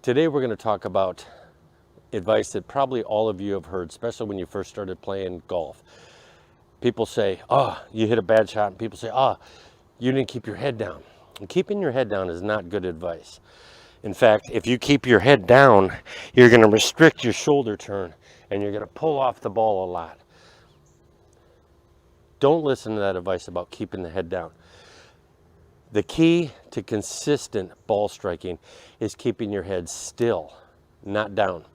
Today we're going to talk about advice that probably all of you have heard, especially when you first started playing golf. People say, oh, you hit a bad shot, and people say, oh, you didn't keep your head down. And keeping your head down is not good advice. In fact, if you keep your head down, you're going to restrict your shoulder turn and you're going to pull off the ball a lot. Don't listen to that advice about keeping the head down. The key to consistent ball striking is keeping your head still, not down.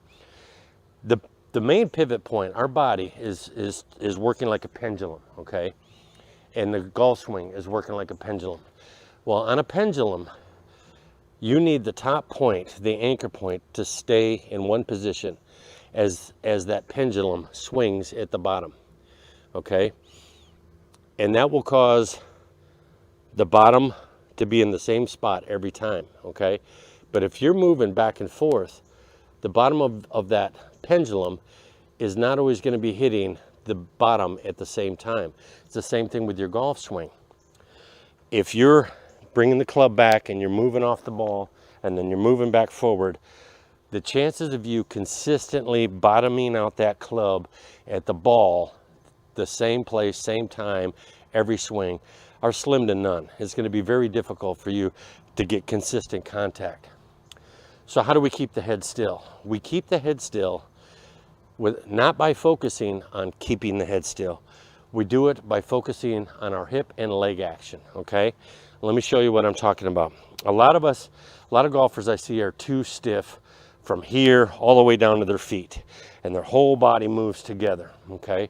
The main pivot point, our body is working like a pendulum, okay? And the golf swing is working like a pendulum. Well, on a pendulum, you need the top point, the anchor point, to stay in one position as that pendulum swings at the bottom, okay? And that will cause the bottom to be in the same spot every time, okay? But if you're moving back and forth, the bottom of that pendulum is not always going to be hitting the bottom at the same time. It's the same thing with your golf swing. If you're bringing the club back and you're moving off the ball and then you're moving back forward, the chances of you consistently bottoming out that club at the ball, the same place, same time, every swing, are slim to none. It's going to be very difficult for you to get consistent contact. So how do we keep the head still? We keep the head still not by focusing on keeping the head still. We do it by focusing on our hip and leg action, okay? Let me show you what I'm talking about. A lot of golfers I see are too stiff from here all the way down to their feet, and their whole body moves together, okay?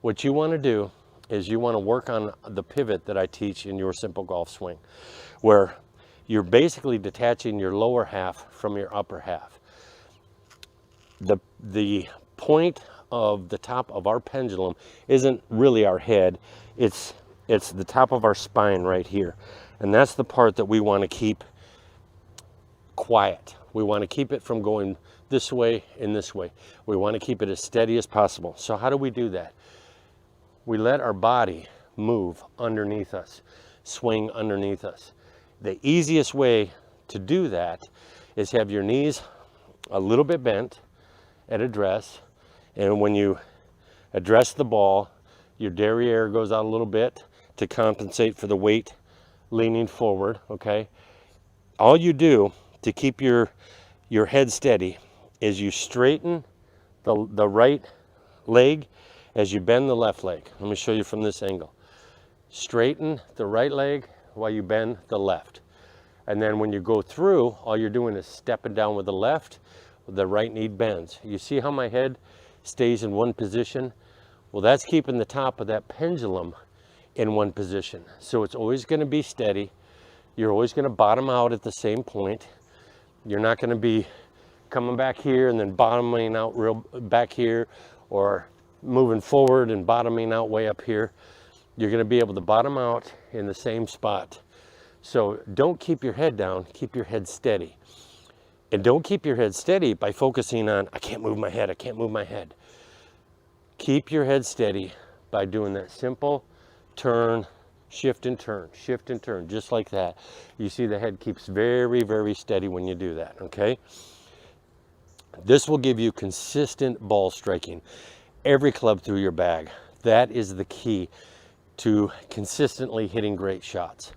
What you want to do is you want to work on the pivot that I teach in your simple golf swing, where you're basically detaching your lower half from your upper half. The point of the top of our pendulum isn't really our head, it's the top of our spine right here. And that's the part that we want to keep quiet. We want to keep it from going this way and this way. We want to keep it as steady as possible. So how do we do that? We let our body move underneath us, swing underneath us. The easiest way to do that is have your knees a little bit bent at address, and when you address the ball, your derriere goes out a little bit to compensate for the weight leaning forward, okay? All you do to keep your head steady is you straighten the right leg as you bend the left leg. Let me show you from this angle. Straighten the right leg while you bend the left. And then when you go through, all you're doing is stepping down with the left, the right knee bends. You see how my head stays in one position? Well, that's keeping the top of that pendulum in one position. So it's always going to be steady. You're always going to bottom out at the same point. You're not going to be coming back here and then bottoming out real back here, or moving forward and bottoming out way up here. You're going to be able to bottom out in the same spot. So don't keep your head down, keep your head steady. And don't keep your head steady by focusing on, I can't move my head, I can't move my head. Keep your head steady by doing that simple turn, shift and turn, just like that. You see the head keeps very, very steady when you do that, okay? This will give you consistent ball striking. Every club through your bag. That is the key to consistently hitting great shots.